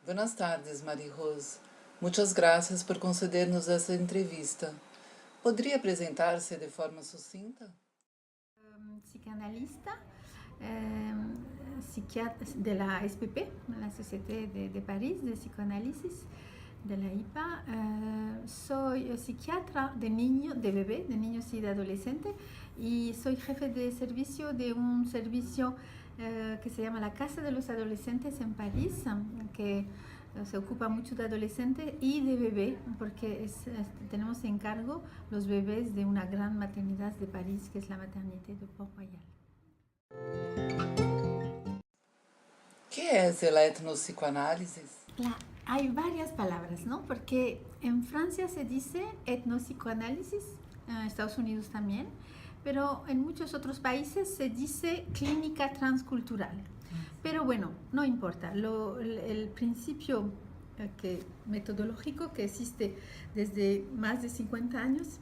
Buenas tardes, Marie-Rose. Muchas gracias por concedernos esta entrevista. ¿Podría presentarse de forma sucinta? Psicanalista, psiquiatra de la SPP, la Société de París de Psicoanálisis, de la IPA. Soy psiquiatra de niños, de bebé, de niños y de adolescentes, y soy jefe de servicio de un servicio que se llama la Casa de los Adolescentes en París, que se ocupa mucho de adolescentes y de bebé, porque tenemos en cargo los bebés de una gran maternidad de París, que es la Maternité de Port-Royal. ¿Qué es el etnopsicoanálisis? Hay varias palabras, ¿no? Porque en Francia se dice etnopsicoanálisis, en Estados Unidos también, pero en muchos otros países se dice clínica transcultural. Pero bueno, no importa, el principio metodológico que existe desde más de 50 años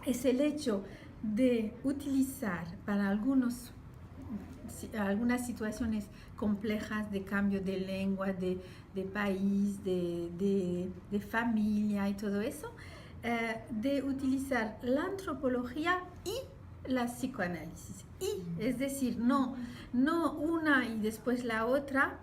es el hecho de utilizar para algunas situaciones complejas de cambio de lengua, de país, de familia y todo eso, de utilizar la antropología y la psicoanálisis. Y, es decir, no una y después la otra,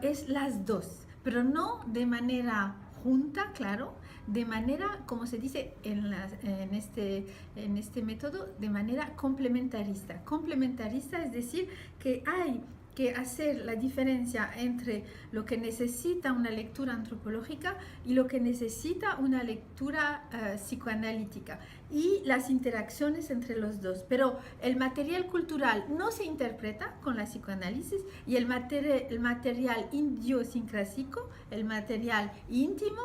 es las dos, pero no de manera junta, claro, de manera, como se dice en este método, de manera complementarista. Complementarista es decir que hay que hacer la diferencia entre lo que necesita una lectura antropológica y lo que necesita una lectura psicoanalítica, y las interacciones entre los dos. Pero el material cultural no se interpreta con la psicoanálisis, y el material idiosincrásico, el material íntimo,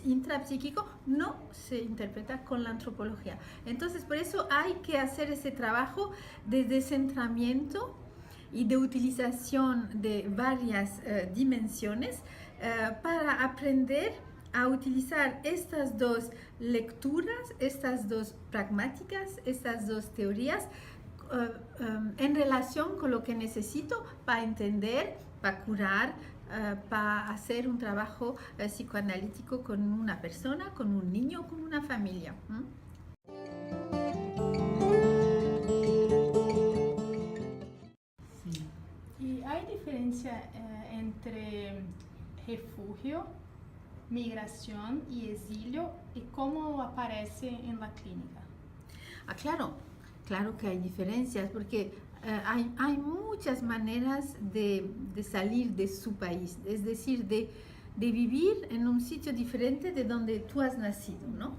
intrapsíquico, no se interpreta con la antropología. Entonces, por eso hay que hacer ese trabajo de descentramiento y de utilización de varias dimensiones para aprender a utilizar estas dos lecturas, estas dos pragmáticas, estas dos teorías en relación con lo que necesito para entender, para curar, para hacer un trabajo psicoanalítico con una persona, con un niño, con una familia. Sí. ¿Y hay diferencia entre refugio, migración y exilio, y cómo aparece en la clínica? Claro que hay diferencias, porque hay muchas maneras de salir de su país, es decir, de vivir en un sitio diferente de donde tú has nacido, ¿no?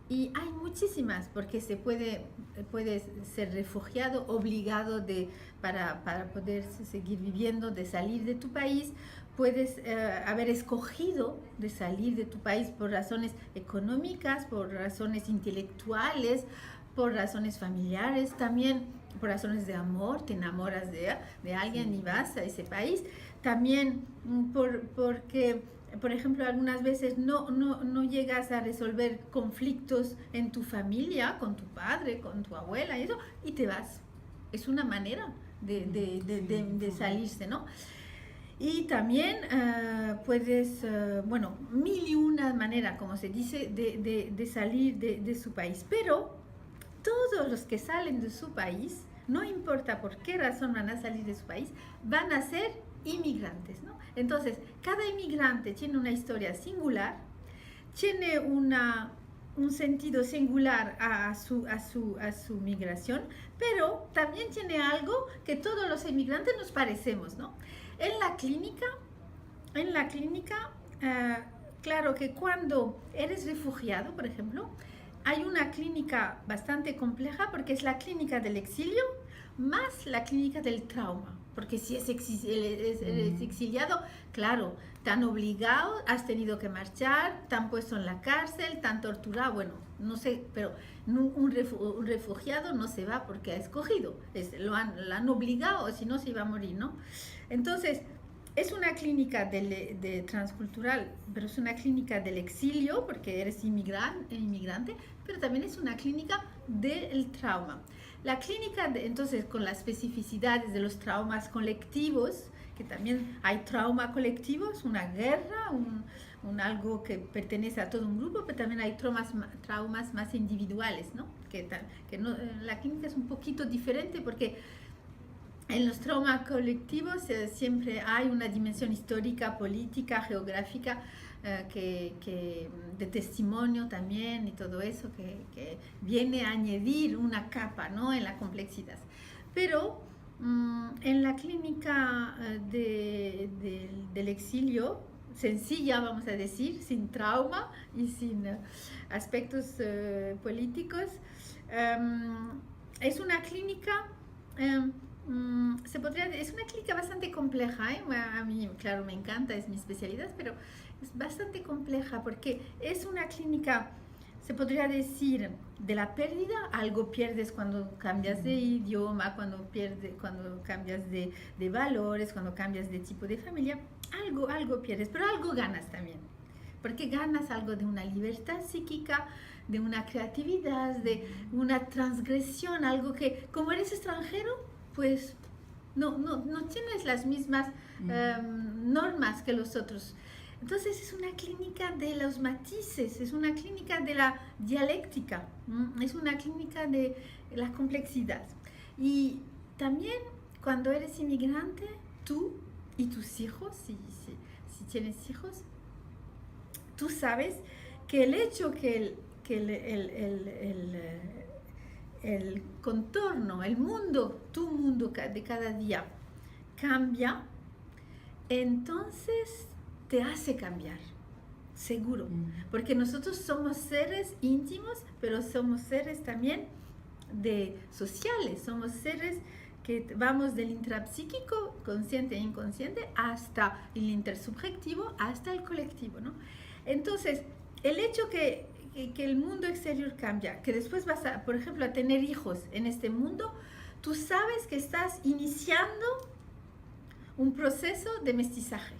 Y hay muchísimas, porque puede ser refugiado, obligado para poder seguir viviendo, de salir de tu país. Puedes haber escogido de salir de tu país por razones económicas, por razones intelectuales, por razones familiares, también por razones de amor, te enamoras de alguien y vas a ese país. También porque, por ejemplo, algunas veces no llegas a resolver conflictos en tu familia, con tu padre, con tu abuela y eso, y te vas. Es una manera de salirse, ¿no? Y también puedes, mil y una manera, como se dice, de salir de su país. Pero todos los que salen de su país, no importa por qué razón van a salir de su país, van a ser inmigrantes, ¿no? Entonces, cada inmigrante tiene una historia singular, tiene un sentido singular a su migración, pero también tiene algo que todos los inmigrantes nos parecemos, ¿no? En la clínica, claro que cuando eres refugiado, por ejemplo, hay una clínica bastante compleja, porque es la clínica del exilio más la clínica del trauma. Porque si eres exiliado, claro, te han obligado, has tenido que marchar, te han puesto en la cárcel, te han torturado, bueno, no sé, pero un refugiado no se va porque ha escogido, lo han obligado, o si no se iba a morir, ¿no? Entonces, es una clínica de transcultural, pero es una clínica del exilio, porque eres inmigrante, pero también es una clínica del trauma. La clínica, entonces, con las especificidades de los traumas colectivos, porque también hay trauma colectivo, es una guerra, algo que pertenece a todo un grupo, pero también hay traumas más individuales, ¿no? Que no, la clínica es un poquito diferente porque en los traumas colectivos siempre hay una dimensión histórica, política, geográfica, de testimonio también y todo eso que viene a añadir una capa, ¿no? En la complejidad. Pero en la clínica del exilio, sencilla, vamos a decir, sin trauma y sin aspectos políticos, es una clínica... es una clínica bastante compleja, ¿eh? A mí, claro, me encanta, es mi especialidad, pero es bastante compleja porque es una clínica, se podría decir, de la pérdida. Algo pierdes cuando cambias de idioma, cuando cambias de valores, cuando cambias de tipo de familia, algo pierdes, pero algo ganas también, porque ganas algo de una libertad psíquica, de una creatividad, de una transgresión, algo que como eres extranjero, pues no tienes las mismas normas que los otros. Entonces es una clínica de los matices, es una clínica de la dialéctica, es una clínica de la complejidad. Y también cuando eres inmigrante, tú y tus hijos, si tienes hijos, tú sabes que el hecho que el contorno, el mundo, tu mundo de cada día cambia, entonces te hace cambiar, seguro. Porque nosotros somos seres íntimos, pero somos seres también sociales, somos seres que vamos del intrapsíquico, consciente e inconsciente, hasta el intersubjetivo, hasta el colectivo, ¿no? Entonces, el hecho que el mundo exterior cambia, que después vas a, por ejemplo, a tener hijos en este mundo, tú sabes que estás iniciando un proceso de mestizaje,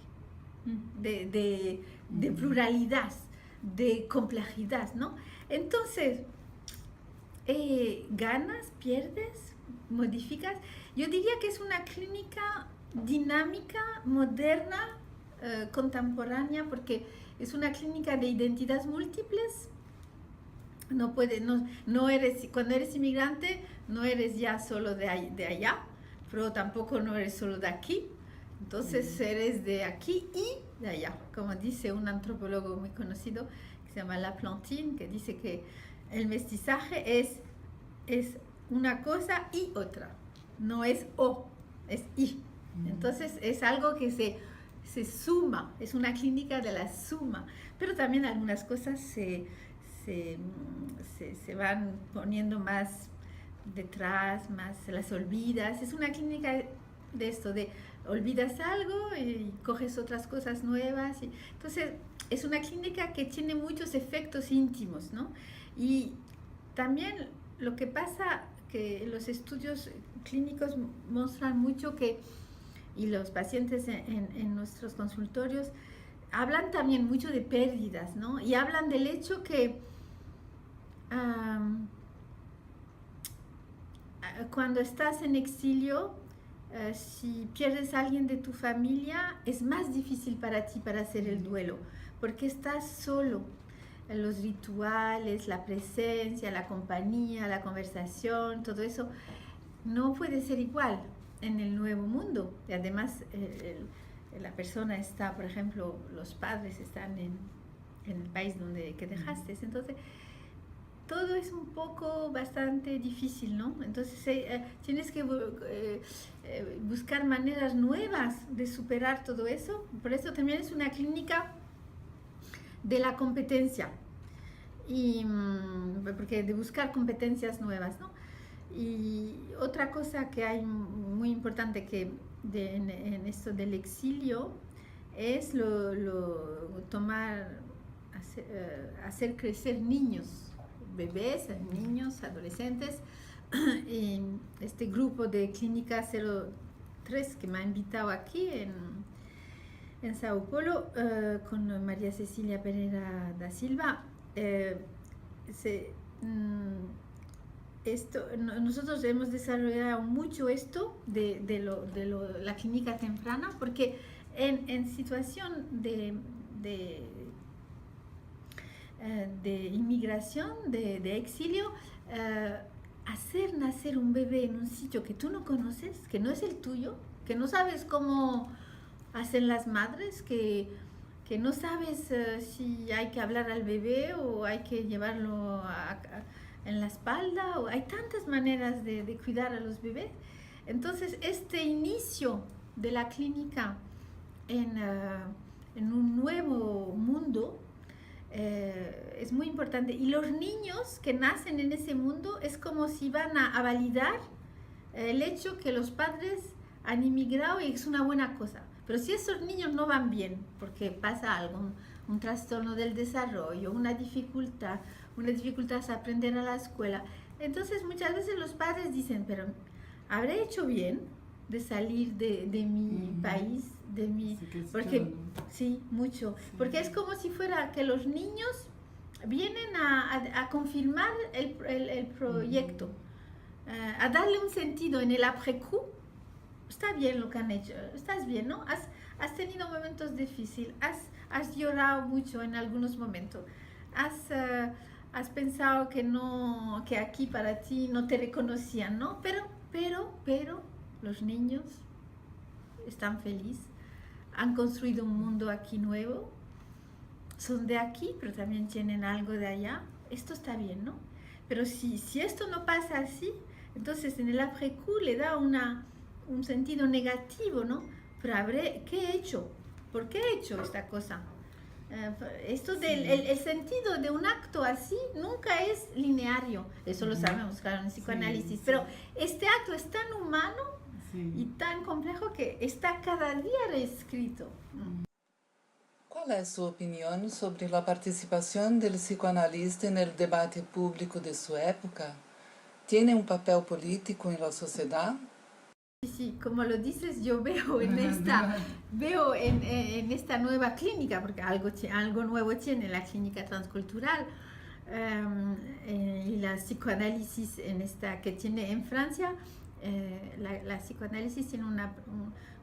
de pluralidad, de complejidad, ¿no? Entonces, ganas, pierdes, modificas. Yo diría que es una clínica dinámica, moderna, contemporánea, porque es una clínica de identidades múltiples. No eres, cuando eres inmigrante, no eres ya solo de allá, pero tampoco no eres solo de aquí. Entonces eres de aquí y de allá, como dice un antropólogo muy conocido que se llama Laplantine, que dice que el mestizaje es una cosa y otra, no es o, es y. Entonces es algo que se suma, es una clínica de la suma, pero también algunas cosas se van poniendo más detrás, más las olvidas. Es una clínica de esto, de olvidas algo y coges otras cosas nuevas. Entonces es una clínica que tiene muchos efectos íntimos, ¿no? Y también lo que pasa, que los estudios clínicos muestran mucho y los pacientes en nuestros consultorios hablan también mucho de pérdidas, ¿no? Y hablan del hecho que cuando estás en exilio, si pierdes a alguien de tu familia, es más difícil para ti para hacer el duelo, porque estás solo. Los rituales, la presencia, la compañía, la conversación, todo eso no puede ser igual en el nuevo mundo. Y además la persona está, por ejemplo, los padres están en el país que dejaste. Entonces, todo es un poco bastante difícil, ¿no? Entonces tienes que buscar maneras nuevas de superar todo eso. Por eso también es una clínica de la competencia, porque de buscar competencias nuevas, ¿no? Y otra cosa que hay muy importante en esto del exilio es hacer crecer niños, bebés, niños, adolescentes. Y este grupo de Clínica 03 que me ha invitado aquí en Sao Paulo, con María Cecilia, Pereira da Silva, nosotros hemos desarrollado mucho esto la clínica temprana, porque en situación de inmigración, de exilio, hacer nacer un bebé en un sitio que tú no conoces, que no es el tuyo, que no sabes cómo hacen las madres, que no sabes si hay que hablar al bebé o hay que llevarlo en la espalda, o hay tantas maneras de cuidar a los bebés. Entonces, este inicio de la clínica en un nuevo mundo es muy importante. Y los niños que nacen en ese mundo es como si van a validar el hecho que los padres han inmigrado y es una buena cosa. Pero si esos niños no van bien, porque pasa algo, un trastorno del desarrollo, una dificultad a aprender a la escuela, entonces muchas veces los padres dicen, pero ¿habré hecho bien de salir de mi país, de mi... Porque, sí, mucho. Sí. Porque es como si fuera que los niños vienen a confirmar el proyecto, a darle un sentido en el après-coup. Está bien lo que han hecho, estás bien, ¿no? Has tenido momentos difíciles, has llorado mucho en algunos momentos, has pensado que aquí para ti no te reconocían, ¿no? Pero los niños están felices, han construido un mundo aquí nuevo, son de aquí, pero también tienen algo de allá. Esto está bien, ¿no? Pero si esto no pasa así, entonces en el après-coup le da un sentido negativo, ¿no? Pero ¿qué he hecho? ¿Por qué he hecho esta cosa? Esto el sentido de un acto así nunca es lineario, eso lo sabemos, claro, en psicoanálisis, pero este acto es tan humano y tan complejo que está cada día reescrito. ¿Cuál es su opinión sobre la participación del psicoanalista en el debate público de su época? ¿Tiene un papel político en la sociedad? Sí, como lo dices, yo veo en esta nueva clínica, porque algo nuevo tiene la clínica transcultural y la psicoanálisis que tiene en Francia. La psicoanálisis tiene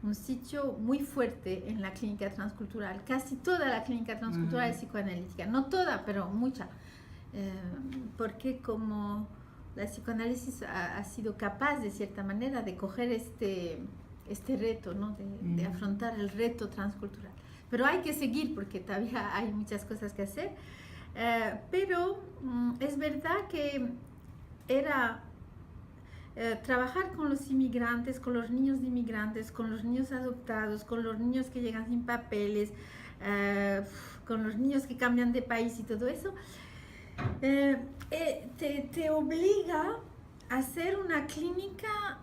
un sitio muy fuerte en la clínica transcultural. Casi toda la clínica transcultural es psicoanalítica, no toda, pero mucha, porque como la psicoanálisis ha sido capaz de cierta manera de coger este reto, ¿no? de afrontar el reto transcultural. Pero hay que seguir porque todavía hay muchas cosas que hacer. Pero es verdad que era trabajar con los inmigrantes, con los niños de inmigrantes, con los niños adoptados, con los niños que llegan sin papeles, con los niños que cambian de país y todo eso. Te obliga a hacer una clínica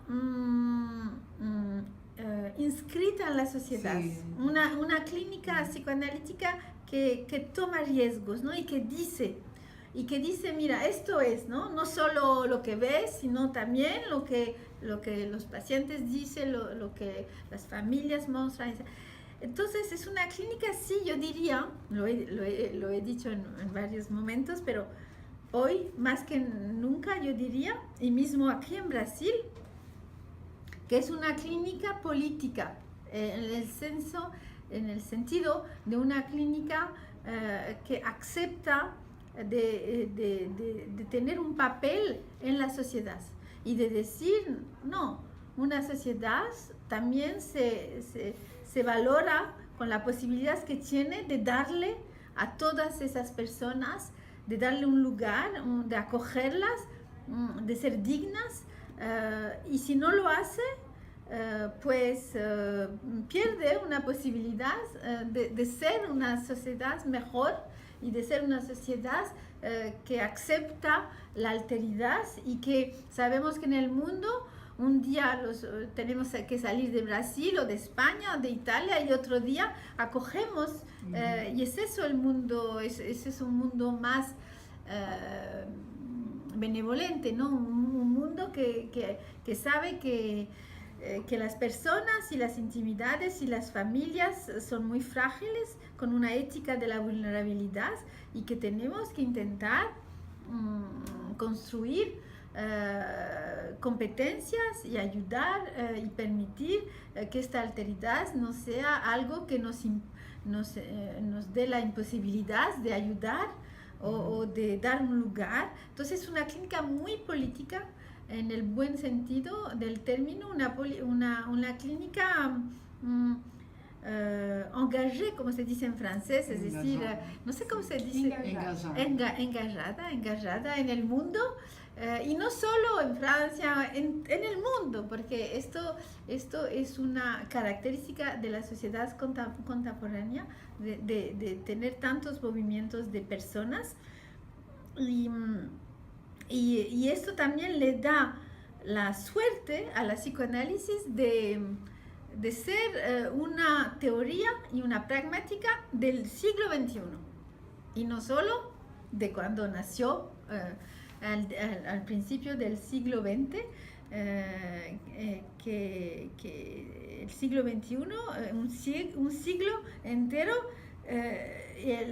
inscrita en la sociedad, sí. Una clínica psicoanalítica que toma riesgos, ¿no? y que dice, mira, esto es, no solo lo que ves, sino también lo que los pacientes dicen, lo que las familias muestran. Entonces es una clínica, sí, yo diría, lo he dicho en varios momentos, pero hoy más que nunca yo diría, y mismo aquí en Brasil, que es una clínica política, en el sentido de una clínica que acepta de tener un papel en la sociedad y de decir, no, una sociedad también se valora con la posibilidad que tiene de darle a todas esas personas, de darle un lugar, de acogerlas, de ser dignas, y si no lo hace, pues pierde una posibilidad de ser una sociedad mejor y de ser una sociedad que acepta la alteridad y que sabemos que en el mundo un día tenemos que salir de Brasil o de España o de Italia y otro día acogemos y es eso el mundo, es un mundo más benevolente, ¿no? Un mundo que sabe que las personas y las intimidades y las familias son muy frágiles, con una ética de la vulnerabilidad y que tenemos que intentar construir competencias y ayudar y permitir que esta alteridad no sea algo que nos dé la imposibilidad de ayudar o de dar un lugar. Entonces es una clínica muy política en el buen sentido del término, una clínica engagée, como se dice en francés, es decir, no sé cómo se dice, engagada en el mundo, y no solo en Francia, en el mundo, porque esto es una característica de la sociedad contemporánea, de tener tantos movimientos de personas, y esto también le da la suerte a la psicoanálisis de ser una teoría y una pragmática del siglo XXI, y no solo de cuando nació al principio del siglo XX, que el siglo XXI, un siglo entero,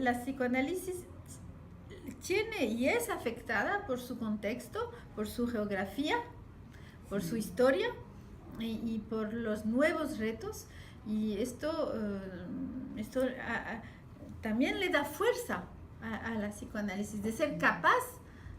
la psicoanálisis tiene y es afectada por su contexto, por su geografía, por su historia y por los nuevos retos, y esto también le da fuerza a la psicoanálisis de ser capaz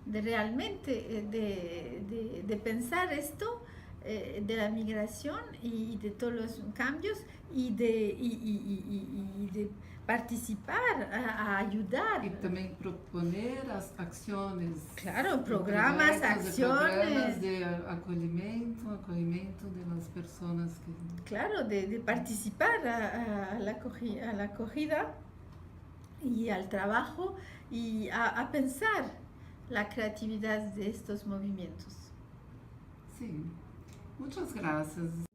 de realmente de pensar esto de la migración y de todos los cambios y de participar, a ayudar. Y también proponer las acciones. Claro, programas, acciones. De acogimiento de las personas que... Claro, de participar a la acogida y al trabajo y a pensar la creatividad de estos movimientos. Sí, muchas gracias.